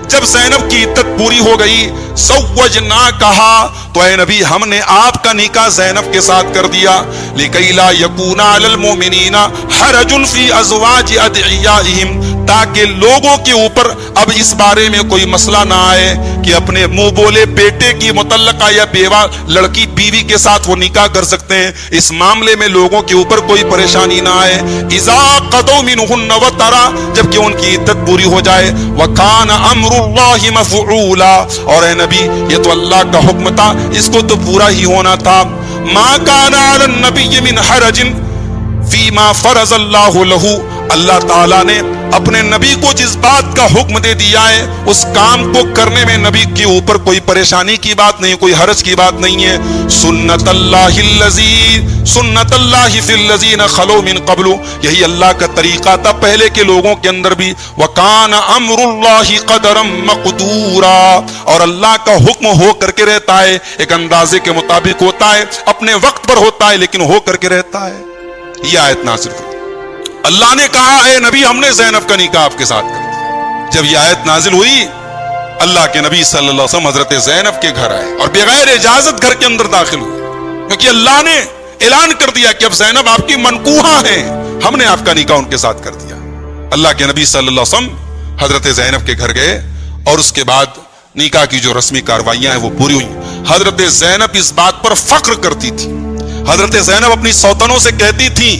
A: جب زینب کی عدت پوری ہو گئی، زَوَّجْنَاكَهَا، تو اے نبی ہم نے آپ کا نکاح زینب کے ساتھ کر دیا. لِكَيْ لَا يَكُونَ عَلَى الْمُؤْمِنِينَ حَرَجٌ فِي أَزْوَاجِ أَدْعِيَائِهِمْ، تاکہ لوگوں کے اوپر اب اس بارے میں کوئی مسئلہ نہ آئے کہ اپنے منہ بولے بیٹے کی متعلقہ یا بیوہ لڑکی بیوی کے ساتھ وہ نکاح کر سکتے ہیں. اس معاملے میں لوگوں کے اوپر کوئی پریشانی نہ آئے. اذا قضوا منهن وطرا، جبکہ ان کی عدت پوری ہو جائے. وکان امر اللہ مفعولا، اور اے نبی یہ تو اللہ کا حکم تھا، اس کو تو پورا ہی ہونا تھا. ما کان علی النبی من حرج فیما فرض اللہ لہ، اللہ تعالیٰ نے اپنے نبی کو جس بات کا حکم دے دیا ہے اس کام کو کرنے میں نبی کے اوپر کوئی پریشانی کی بات نہیں، کوئی حرج کی بات نہیں ہے. سنت اللہ فی الذین خلو من قبل، یہی اللہ کا طریقہ تھا پہلے کے لوگوں کے اندر بھی. وکان امر اللہ قدرا مقدورا، اور اللہ کا حکم ہو کر کے رہتا ہے، ایک اندازے کے مطابق ہوتا ہے، اپنے وقت پر ہوتا ہے لیکن ہو کر کے رہتا ہے. یہ آیت نازل ہوئی. اللہ نے کہا اے نبی ہم نے زینب کا نکاح آپ کے ساتھ کر دیا. جب یہ آیت نازل ہوئی اللہ کے نبی صلی اللہ علیہ وسلم حضرت زینب کے گھر آئے اور بغیر اجازت گھر کے اندر داخل ہوئے، کیونکہ اللہ نے اعلان کر دیا کہ اب زینب آپ کی منکوحہ ہیں، ہم نے آپ کا نکاح ان کے ساتھ کر دیا. اللہ کے نبی صلی اللہ علیہ وسلم حضرت زینب کے گھر گئے اور اس کے بعد نکاح کی جو رسمی کاروائیاں ہیں وہ پوری ہوئیں. حضرت زینب اس بات پر فخر کرتی تھی. حضرت زینب اپنی سوتنوں سے کہتی تھی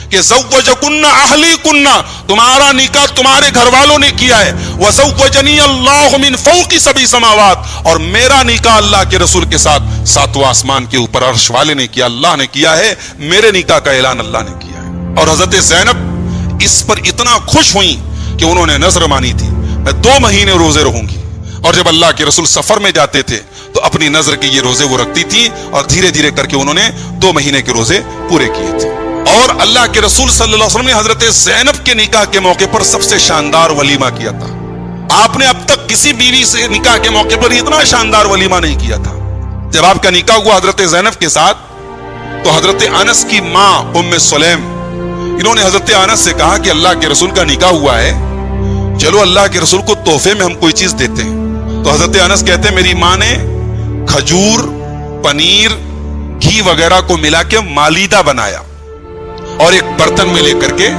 A: کہ زوجکن اہلی کن، تمہارا نکاح تمہارے گھر والوں نے کیا ہے. وزوجنی اللہ من فوق سبع سماوات، اور میرا نکاح اللہ کے رسول کے ساتھ ساتواں آسمان کے اوپر عرش والے نے کیا، اللہ نے کیا ہے، میرے نکاح کا اعلان اللہ نے کیا ہے. اور حضرت زینب اس پر اتنا خوش ہوئی کہ انہوں نے نظر مانی تھی میں 2 مہینے روزے رہوں گی. اور جب اللہ کے رسول سفر میں جاتے تھے تو اپنی نظر کے یہ روزے وہ رکھتی تھی اور دھیرے دھیرے کر کے انہوں نے 2 مہینے کے روزے پورے کیے تھے. اور اللہ کے رسول صلی اللہ علیہ وسلم نے حضرت زینب کے نکاح کے موقع پر سب سے شاندار ولیمہ کیا تھا. آپ نے اب تک کسی بیوی سے نکاح کے موقع پر اتنا شاندار ولیمہ نہیں کیا تھا. جب آپ کا نکاح ہوا حضرت زینب کے ساتھ تو حضرت انس کی ماں ام سلیم انہوں نے حضرت انس سے کہا کہ اللہ کے رسول کا نکاح ہوا ہے, چلو اللہ کے رسول کو تحفے میں ہم کوئی چیز دیتے ہیں. تو حضرت انس کہتے ہیں میری ماں نے کھجور, پنیر, گھی وغیرہ کو ملا کے مالیدہ بنایا اور ایک برتن میں لے کر کے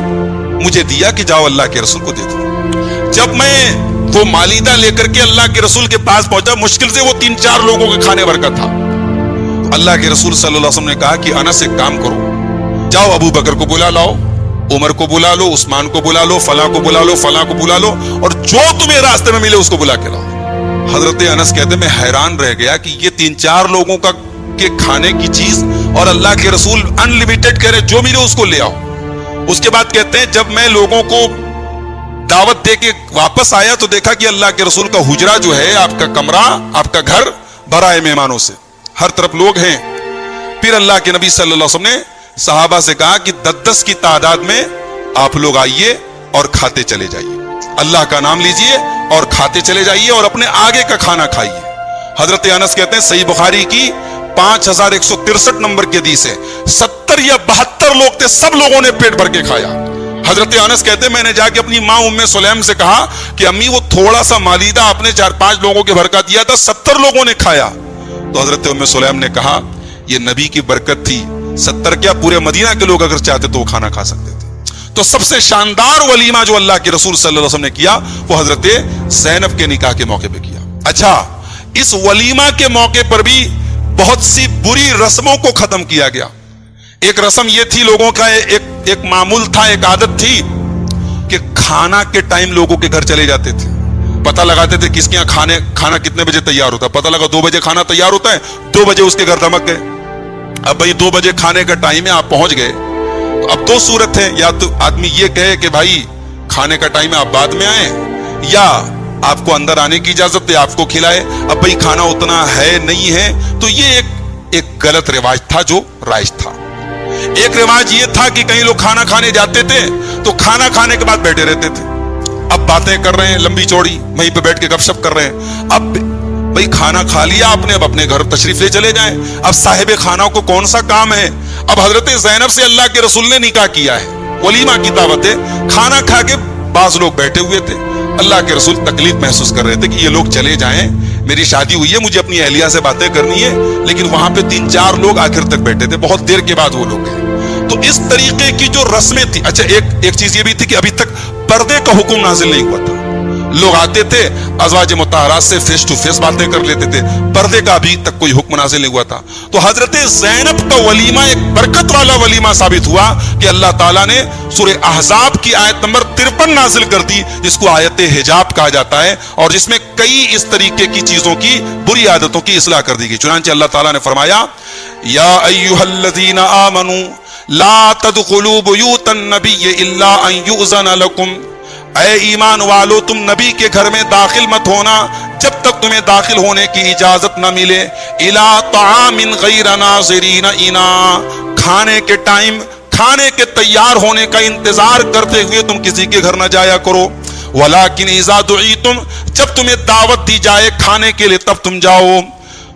A: مجھے دیا کہ جاؤ اللہ کے رسول کو دے دو. جب میں وہ مالیدہ لے کر کے اللہ کے رسول کے پاس پہنچا, مشکل سے وہ 3-4 لوگوں کے کھانے بھر کا تھا. اللہ کے رسول صلی اللہ علیہ وسلم نے کہا کہ انس ایک کام کرو, جاؤ ابو بکر کو بلا لاؤ, عمر کو بلا لو, عثمان کو بلا لو, فلاں کو بلا لو, فلاں کو بلا لو, اور جو تمہیں راستے میں ملے اس کو بلا کے لاؤ. حضرت انس کہتے ہیں میں حیران رہ گیا کہ یہ 3-4 لوگوں کا کے کھانے کی چیز اور اللہ کے رسول انلمیٹڈ کہہ رہے جو ملے اس کو لے آؤ. اس کے بعد کہتے ہیں جب میں لوگوں کو دعوت دے کے واپس آیا تو دیکھا کہ اللہ کے رسول کا حجرہ جو ہے, آپ کا کمرہ, آپ کا گھر بھرا ہے مہمانوں سے, ہر طرف لوگ ہیں. پھر اللہ کے نبی صلی اللہ علیہ وسلم نے صحابہ سے کہا کہ 10 کی تعداد میں آپ لوگ آئیے اور کھاتے چلے جائیے, اللہ کا نام لیجئے اور کھاتے چلے جائیے اور اپنے آگے کا کھانا کھائیے. حضرت انس کہتے ہیں صحیح بخاری کی 5163 نمبر کی حدیث ہے, 70 یا 72 لوگ تھے, سب لوگوں نے پیٹ بھر کے کھایا. حضرت انس کہتے ہیں میں نے جا کے اپنی ماں ام سلیم سے کہا کہ امی وہ تھوڑا سا مالیدہ آپ نے 4-5 لوگوں کے بھر کا دیا تھا, 70 لوگوں نے کھایا. تو حضرت ام سلیم نے کہا یہ نبی کی برکت تھی, 70 کیا پورے مدینہ کے لوگ اگر چاہتے تو وہ کھانا کھا سکتے تھے. تو سب سے شاندار ولیمہ جو اللہ کے رسول صلی اللہ علیہ وسلم نے کیا وہ حضرت زینب کے نکاح کے موقع پہ کیا. اچھا, اس ولیمہ کے موقع پر بھی بہت سی بری رسموں کو ختم کیا گیا. ایک رسم یہ تھی, لوگوں کا ایک معمول تھا, ایک عادت تھی کہ کھانا کے ٹائم لوگوں کے گھر چلے جاتے تھے, پتہ لگاتے تھے کس کے یہاں کھانا کتنے بجے تیار ہوتا ہے. پتہ لگا 2 بجے کھانا تیار ہوتا ہے, 2 بجے اس کے گھر دھمک گئے. اب بھائی 2 بجے کھانے کا ٹائم ہے, آپ پہنچ گئے, تو اب 2 صورت ہے, یا تو آدمی یہ کہے کہ بھائی کھانے کا ٹائم ہے آپ بعد میں آئیں, یا آپ کو اندر آنے کی اجازت دے, آپ کو کھلائے. اب بھائی کھانا اتنا ہے نہیں ہے, تو یہ ایک غلط رواج تھا جو رائج تھا. ایک رواج یہ تھا کہ کئی لوگ کھانا کھانے جاتے تھے تو کھانا کھانے کے بعد بیٹھے رہتے تھے, اب باتیں کر رہے ہیں لمبی چوڑی, وہیں پہ بیٹھ کے گپ شپ کر رہے ہیں. اب بھائی کھانا کھا لیا آپ نے, اب اپنے گھر تشریف لے چلے جائیں. اب صاحب کھانا کو کون سا کام ہے. اب حضرت زینب سے اللہ کے رسول نے نکاح کیا ہے, ولیمہ کی دعوت ہے, کھانا کھا کے بعض لوگ بیٹھے ہوئے تھے. اللہ کے رسول تکلیف محسوس کر رہے تھے کہ یہ لوگ چلے جائیں, میری شادی ہوئی ہے, مجھے اپنی اہلیہ سے باتیں کرنی ہے, لیکن وہاں پہ 3-4 لوگ آخر تک بیٹھے تھے, بہت دیر کے بعد وہ لوگ گئے. تو اس طریقے کی جو رسمیں تھی. اچھا, ایک چیز یہ بھی تھی کہ ابھی تک پردے کا حکم نازل نہیں ہوا تھا. لوگ آتے تھے ازواج مطہرات سے فیس ٹو فیس باتیں کر لیتے تھے, پردے کا ابھی تک کوئی حکم نازل نہیں ہوا تھا. تو حضرت زینب کا ولیمہ ایک برکت والا ولیمہ ثابت ہوا کہ اللہ تعالیٰ نے سورہ احزاب کی آیت نمبر 53 نازل کر دی, جس کو آیت حجاب کہا جاتا ہے, اور جس میں کئی اس طریقے کی چیزوں کی, بری عادتوں کی اصلاح کر دی گئی. چنانچہ اللہ تعالیٰ نے فرمایا یا ایھا الذین آمنوا لا تدخلوا بیوت النبی الا ان یؤذن لکم, اے ایمان والو تم نبی کے گھر میں داخل مت ہونا جب تک تمہیں داخل ہونے کی اجازت نہ ملے. الی طعام غیر ناظرین اناء, کھانے کے ٹائم کھانے کے تیار ہونے کا انتظار کرتے ہوئے تم کسی کے گھر نہ جایا کرو. ولیکن اذا دعیتم, جب تمہیں دعوت دی جائے کھانے کے لیے تب تم جاؤ.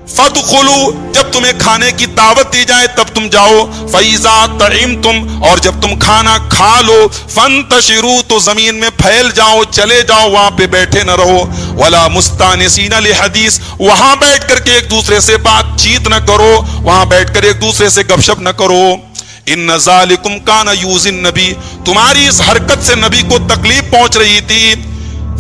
A: فادخلوا, جب تمہیں کھانے کی دعوت دی جائے تب تم جاؤ. فاذا طعمتم, اور جب تم کھانا کھا لو. فانتشروا, تو زمین میں پھیل جاؤ, چلے جاؤ, وہاں پہ بیٹھے نہ رہو. ولا مستانسین لحدیث, وہاں بیٹھ کر کے ایک دوسرے سے بات چیت نہ کرو, وہاں بیٹھ کر ایک دوسرے سے گپ شپ نہ کرو. ان ذالکم کان یؤذی النبی, تمہاری اس حرکت سے نبی کو تکلیف پہنچ رہی تھی.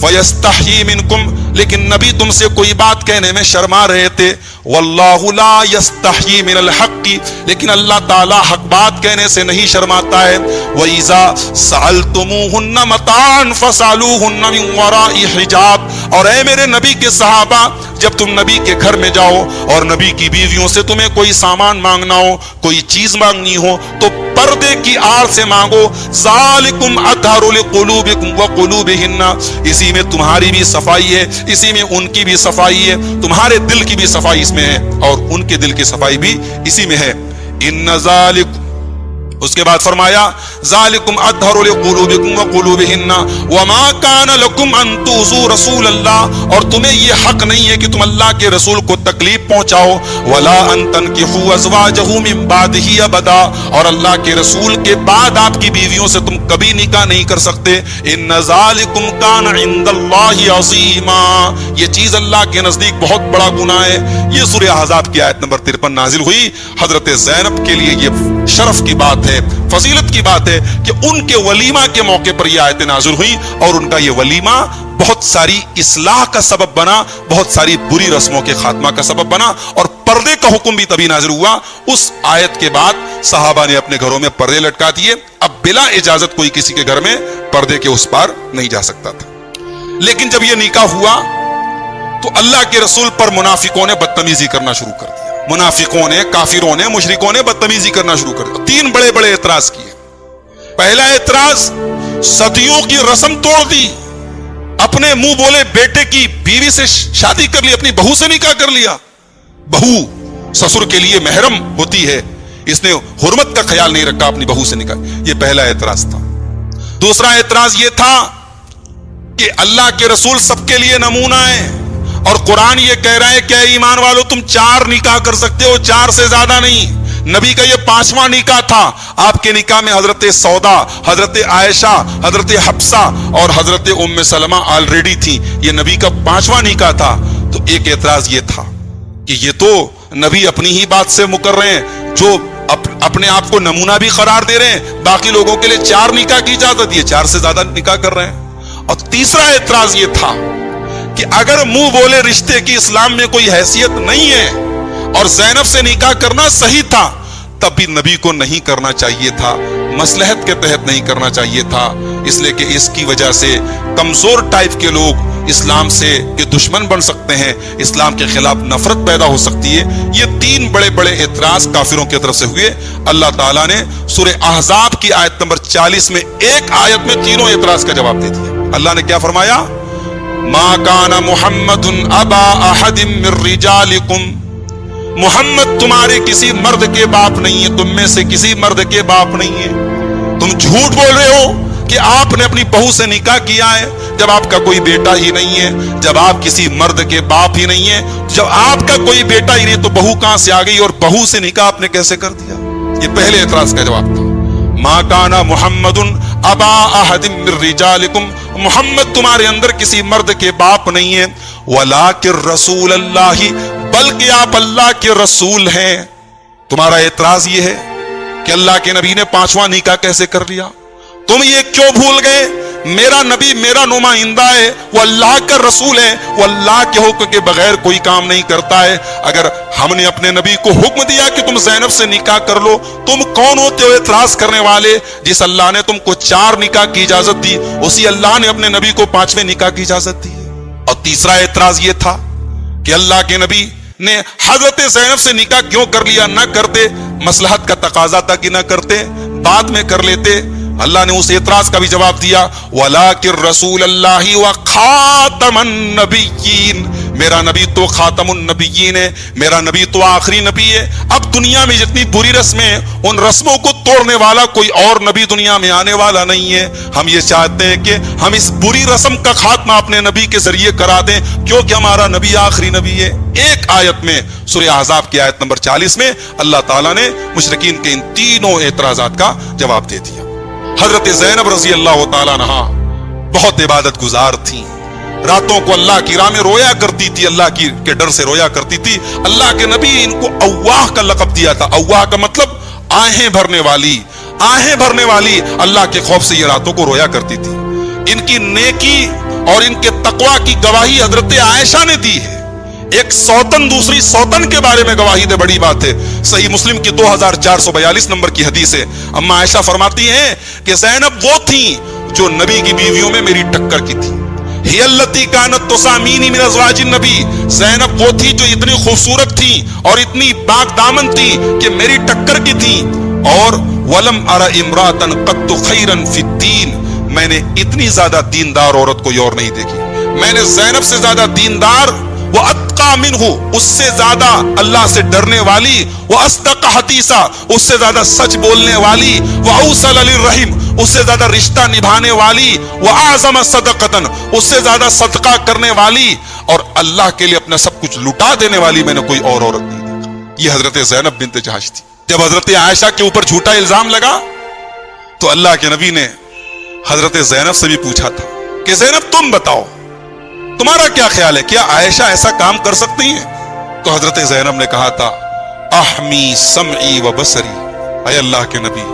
A: فیستحیی منکم, لیکن نبی تم سے کوئی بات کہنے میں شرما رہے تھے. واللہ لا یستحیی من الحق, لیکن اللہ تعالی حق بات کہنے سے نہیں شرماتا ہے. وَإِذَا سَأَلْتُمُوهُنَّ مَتَاعًا فَاسْأَلُوهُنَّ مِنْ وَرَاءِ حِجَابٍ, اور اے میرے نبی کے صحابہ, جب تم نبی کے گھر میں جاؤ اور نبی کی بیویوں سے تمہیں کوئی سامان مانگنا ہو, کوئی چیز مانگنی ہو, تو پردے کی آڑ سے مانگو. ذالکم اطہر لقلوبکم وقلوبہن, اسی میں تمہاری بھی صفائی ہے, اسی میں ان کی بھی صفائی ہے, تمہارے دل کی بھی صفائی اس میں ہے, اور ان کے دل کی صفائی بھی اسی میں ہے. ان ذالک, اس کے بعد فرمایا ذالکم اطہر لقلوبکم وقلوبہن وما کان لکم ان تؤذوا رسول اللہ, اور تمہیں یہ حق نہیں ہے کہ تم اللہ کے رسول کو تکلیف پہنچاؤ. ولا ان تنکحوا ازواجہ من بعدہ ابدا, اور اللہ کے رسول کے بعد آپ کی بیویوں سے تم کبھی نکاح نہیں کر سکتے. ان ذالکم کان عند اللہ عظیما, یہ چیز اللہ کے نزدیک بہت بڑا گناہ ہے. یہ سورہ احزاب کی آیت نمبر 53 نازل ہوئی. حضرت زینب کے لیے یہ شرف کی بات ہے, فضیلت کی بات ہے کہ ان کے ولیمہ کے موقع پر یہ آیتیں نازل ہوئی, اور ان کا یہ ولیمہ بہت ساری اصلاح کا سبب بنا, بہت ساری بری رسموں کے خاتمہ کا سبب بنا, اور پردے کا حکم بھی تبھی نازل ہوا. اس آیت کے بعد صحابہ نے اپنے گھروں میں پردے لٹکا دیے. اب بلا اجازت کوئی کسی کے گھر میں پردے کے اس پار نہیں جا سکتا تھا. لیکن جب یہ نکاح ہوا تو اللہ کے رسول پر منافقوں نے بدتمیزی کرنا شروع کر دیا. منافقوں نے, کافروں نے, مشرکوں نے بدتمیزی کرنا شروع کر دیا. 3 بڑے بڑے اعتراض کیے. پہلا اعتراض, صدیوں کی رسم توڑ دی, اپنے منہ بولے بیٹے کی بیوی سے شادی کر لی, اپنی بہو سے نکاح کر لیا. بہو سسر کے لیے محرم ہوتی ہے, اس نے حرمت کا خیال نہیں رکھا, اپنی بہو سے نکاح. یہ پہلا اعتراض تھا. دوسرا اعتراض یہ تھا کہ اللہ کے رسول سب کے لیے نمونہ ہے, اور قرآن یہ کہہ رہا ہے کہ اے ایمان والو تم 4 نکاح کر سکتے ہو, 4 سے زیادہ نہیں. نبی کا یہ 5واں نکاح تھا. آپ کے نکاح میں حضرت سودا, حضرت عائشہ, حضرت حفصہ اور حضرت ام سلمہ آلریڈی تھی. یہ نبی کا 5واں نکاح تھا. تو ایک اعتراض یہ تھا کہ یہ تو نبی اپنی ہی بات سے مکر رہے ہیں, جو اپنے آپ کو نمونہ بھی قرار دے رہے ہیں, باقی لوگوں کے لیے 4 نکاح کی اجازت, یہ 4 سے زیادہ نکاح کر رہے ہیں. اور تیسرا اعتراض یہ تھا کہ اگر منہ بولے رشتے کی اسلام میں کوئی حیثیت نہیں ہے اور زینب سے نکاح کرنا صحیح تھا, تب بھی نبی کو نہیں کرنا چاہیے تھا, مصلحت کے تحت نہیں کرنا چاہیے تھا. اس لیے کہ اس کی وجہ سے کمزور ٹائپ کے لوگ اسلام سے کے دشمن بن سکتے ہیں, اسلام کے خلاف نفرت پیدا ہو سکتی ہے. یہ 3 بڑے بڑے اعتراض کافروں کی طرف سے ہوئے. اللہ تعالیٰ نے سورہ احزاب کی آیت نمبر 40 میں ایک آیت میں تینوں اعتراض کا جواب دے دیا. اللہ نے کیا فرمایا, ما کان محمد ابا احد من رجالکم, محمد تمہارے کسی مرد کے باپ نہیں ہے, تم میں سے کسی مرد کے باپ نہیں ہے. تم جھوٹ بول رہے ہو کہ آپ نے اپنی بہو سے نکاح کیا ہے, جب آپ کا کوئی بیٹا ہی نہیں ہے, جب آپ کسی مرد کے باپ ہی نہیں ہیں, جب آپ کا کوئی بیٹا ہی نہیں تو بہو کہاں سے آ گئی, اور بہو سے نکاح آپ نے کیسے کر دیا. یہ پہلے اعتراض کا جواب تھا. ما کان محمد ابا احد من رجالکم, محمد تمہارے اندر کسی مرد کے باپ نہیں ہے. ولکن رسول اللہ, بلکہ آپ اللہ کے رسول ہیں. تمہارا اعتراض یہ ہے کہ اللہ کے نبی نے 5واں نکاح کیسے کر لیا. تم یہ کیوں بھول گئے, میرا نبی میرا نمائندہ ہے, وہ اللہ کا رسول ہے, وہ اللہ کے حکم کے بغیر کوئی کام نہیں کرتا ہے. اگر ہم نے اپنے نبی کو حکم دیا کہ تم زینب سے نکاح کر لو, تم کون ہوتے ہو اعتراض کرنے والے؟ جس اللہ نے تم کو 4 نکاح کی اجازت دی, اسی اللہ نے اپنے نبی کو 5ویں نکاح کی اجازت دی. اور تیسرا اعتراض یہ تھا کہ اللہ کے نبی نے حضرت زینب سے نکاح کیوں کر لیا, نہ کرتے, مصلحت کا تقاضا تھا کہ نہ کرتے, بعد میں کر لیتے. اللہ نے اس اعتراض کا بھی جواب دیا, وَلَٰكِن رسول اللہ وَخَاتَمَ النَّبِيِّينَ, میرا نبی تو خاتم النبیین ہے, میرا نبی تو آخری نبی ہے. اب دنیا میں جتنی بری رسمیں ہیں, ان رسموں کو توڑنے والا کوئی اور نبی دنیا میں آنے والا نہیں ہے. ہم یہ چاہتے ہیں کہ ہم اس بری رسم کا خاتمہ اپنے نبی کے ذریعے کرا دیں, کیونکہ ہمارا نبی آخری نبی ہے. ایک آیت میں سورہ احزاب کی آیت نمبر 40 میں اللہ تعالیٰ نے مشرکین کے ان تینوں اعتراضات کا جواب دے دیا. حضرت زینب رضی اللہ تعالیٰ عنہا بہت عبادت گزار تھیں, راتوں کو اللہ کی راہ میں رویا کرتی تھی, اللہ کے ڈر سے رویا کرتی تھی. اللہ کے نبی ان کو اواہ کا لقب دیا تھا. اواہ کا مطلب آہیں بھرنے والی, آہیں بھرنے والی. اللہ کے خوف سے یہ راتوں کو رویا کرتی تھی. ان کی نیکی اور ان کے تقوی کی گواہی حضرت عائشہ نے دی ہے. ایک سوتن دوسری سوتن کے بارے میں گواہی دے, بڑی بات ہے. صحیح مسلم کی 2442 نمبر کی حدیث ہے. اما عائشہ فرماتی ہیں کہ زینب وہ تھیں جو نبی کی بیویوں میں میری ٹکر کی تھی. ہی التی کانت تسامینی من ازواج النبی, زینب وہ تھی جو اتنی خوبصورت تھی اور اتنی پاک دامن تھی کہ میری ٹکر کی تھی. اور ولم ار امراتا قط خیرا فی الدین, میں نے اتنی زیادہ دیندار عورت کوئی اور نہیں دیکھی. میں نے زینب سے زیادہ دیندار وَأَتْقَى مِنْهُ اس سے زیادہ اللہ سے ڈرنے والی، وَأَصْدَقَ حَدِيثًا اس سے زیادہ سچ بولنے والی، وَأَوْصَلَ لِلرَّحِمِ اس سے زیادہ رشتہ نبھانے والی، وَأَعْظَمَ صَدَقَةً اس سے زیادہ صدقہ کرنے والی، اور اللہ کے لیے اپنا سب کچھ لٹا دینے والی میں نے کوئی اور عورت نہیں دیکھا۔ یہ حضرت زینب بنت جہش تھی۔ جب حضرت عائشہ کے اوپر جھوٹا الزام لگا تو اللہ کے نبی نے حضرت زینب سے بھی پوچھا تھا کہ زینب تم بتاؤ تمہارا کیا خیال ہے، کیا عائشہ ایسا کام کر سکتی ہیں؟ تو حضرت زینب نے کہا تھا احمی سمعی و بصری، اے اللہ کے نبی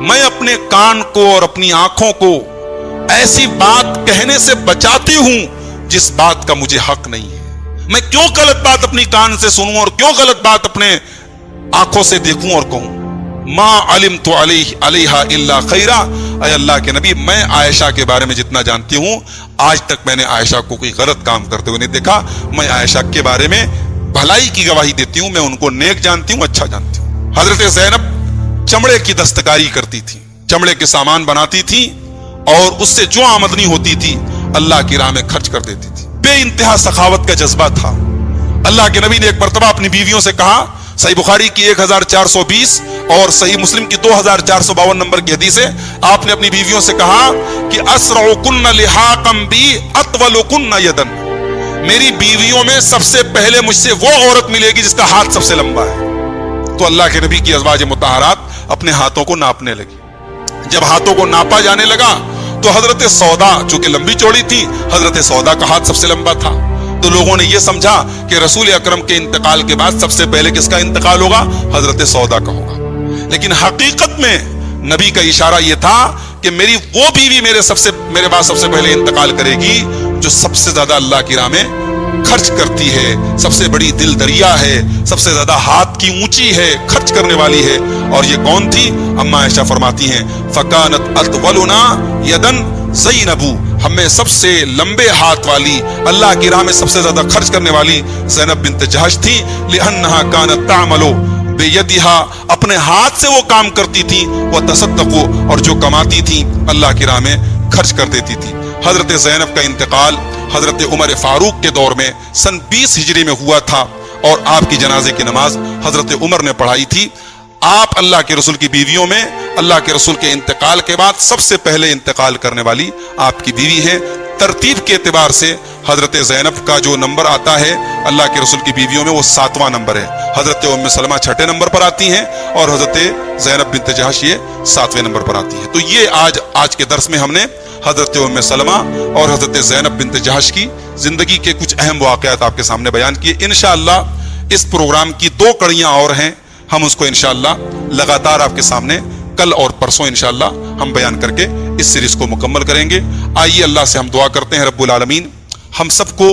A: میں اپنے کان کو اور اپنی آنکھوں کو ایسی بات کہنے سے بچاتی ہوں جس بات کا مجھے حق نہیں ہے۔ میں کیوں غلط بات اپنی کان سے سنوں اور کیوں غلط بات اپنے آنکھوں سے دیکھوں اور کہوں؟ ما علمت علیہا الا خیرا، اے اللہ کے نبی میں عائشہ کے بارے میں جتنا جانتی ہوں آج تک میں نے عائشہ کو کوئی غلط کام کرتے ہوئے نہیں دیکھا۔ میں عائشہ کے بارے میں بھلائی کی گواہی دیتی ہوں، میں ان کو نیک جانتی ہوں، اچھا جانتی ہوں۔ حضرت زینب چمڑے کی دستکاری کرتی تھی، چمڑے کے سامان بناتی تھی اور اس سے جو آمدنی ہوتی تھی اللہ کی راہ میں خرچ کر دیتی تھی۔ بے انتہا سخاوت کا جذبہ تھا۔ اللہ کے نبی نے ایک مرتبہ اپنی بیویوں سے کہا، صحیح بخاری کی 1420 اور صحیح مسلم کی 2452 نمبر کی حدیث ہے، آپ نے اپنی بیویوں سے کہا کہ اسرعکن لحاقا بی اطولکن یدن، میری بیویوں میں سب سے پہلے مجھ سے وہ عورت ملے گی جس کا ہاتھ سب سے لمبا ہے۔ تو اللہ کے نبی کی ازواج مطہرات اپنے ہاتھوں کو ناپنے لگی۔ جب ہاتھوں کو ناپا جانے لگا تو حضرت سودا جو کہ لمبی چوڑی تھی، حضرت سودا کا ہاتھ سب سے لمبا تھا۔ تو لوگوں نے یہ سمجھا کہ رسول اکرم کے انتقال کے بعد سب سے پہلے کس کا انتقال ہوگا؟ حضرت سودا کا ہوگا۔ لیکن حقیقت میں نبی کا اشارہ یہ تھا کہ میری وہ بیوی میرے بعد سب سے پہلے انتقال کرے گی جو سب سے زیادہ اللہ کی راہ میں خرچ کرتی ہے، سب سے بڑی دل دریا ہے، سب سے زیادہ ہاتھ کی اونچی ہے، خرچ کرنے والی ہے۔ اور یہ کون تھی؟ اما عائشہ فرماتی ہیں فَكَانَتْ أَطْوَلُنَا يَدًا زَيْنَبُ ہم میں سب سے لمبے ہاتھ والی، اللہ کی راہ میں سب سے زیادہ خرچ کرنے والی زینب بنت جہش تھی۔ لِأَنَّهَا كَانَتْ تَعْمَلُ بِيَدِهَا اپنے ہاتھ سے وہ کام کرتی تھی، وہ تصدق اور جو کماتی تھی اللہ کی راہ میں خرچ کر دیتی تھی۔ حضرت زینب کا انتقال حضرت عمر فاروق کے دور میں سن 20 ہجری میں ہوا تھا اور آپ کی جنازے کی نماز حضرت عمر نے پڑھائی تھی۔ آپ اللہ کے رسول کی بیویوں میں اللہ کے رسول کے انتقال کے بعد سب سے پہلے انتقال کرنے والی آپ کی بیوی ہے۔ ترتیب کے اعتبار سے حضرت زینب کا جو نمبر آتا ہے اللہ کے رسول کی بیویوں میں وہ 7واں نمبر ہے۔ حضرت ام سلمہ 6 نمبر پر آتی ہیں اور حضرت زینب بنت جہش یہ 7ویں نمبر پر آتی ہے۔ تو یہ آج کے درس میں ہم نے حضرت ام سلمہ اور حضرت زینب بنت جہش کی زندگی کے کچھ اہم واقعات آپ کے سامنے بیان کیے۔ انشاءاللہ اس پروگرام کی 2 کڑیاں اور ہیں، ہم اس کو انشاءاللہ لگاتار آپ کے سامنے کل اور پرسوں انشاءاللہ ہم بیان کر کے اس سیریز کو مکمل کریں گے۔ آئیے اللہ سے ہم دعا کرتے ہیں رب العالمین ہم سب کو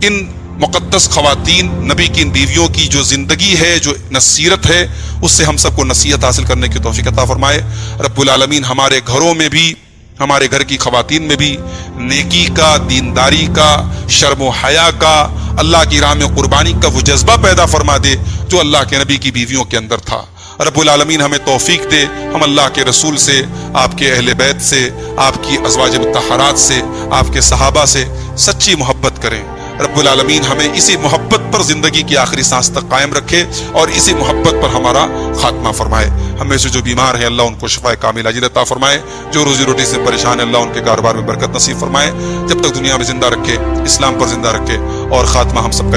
A: ان مقدس خواتین نبی کی ان بیویوں کی جو زندگی ہے، جو نصیحت ہے، اس سے ہم سب کو نصیحت حاصل کرنے کی توفیق عطا فرمائے۔ رب العالمین ہمارے گھروں میں بھی، ہمارے گھر کی خواتین میں بھی نیکی کا، دینداری کا، شرم و حیا کا، اللہ کی راہ میں قربانی کا وہ جذبہ پیدا فرما دے جو اللہ کے نبی کی بیویوں کے اندر تھا۔ رب العالمین ہمیں توفیق دے ہم اللہ کے رسول سے، آپ کے اہل بیت سے، آپ کی ازواج مطہرات سے، آپ کے صحابہ سے سچی محبت کریں۔ رب العالمین ہمیں اسی محبت پر زندگی کی آخری سانس تک قائم رکھے اور اسی محبت پر ہمارا خاتمہ فرمائے۔ ہمیں سے جو بیمار ہیں اللہ ان کو شفا کاملہ عاجل عطا فرمائے، جو روزی روٹی سے پریشان ہیں اللہ ان کے کاروبار میں برکت نصیب فرمائے، جب تک دنیا میں زندہ رکھے، اسلام پر زندہ رکھے اور خاتمہ ہم سب کا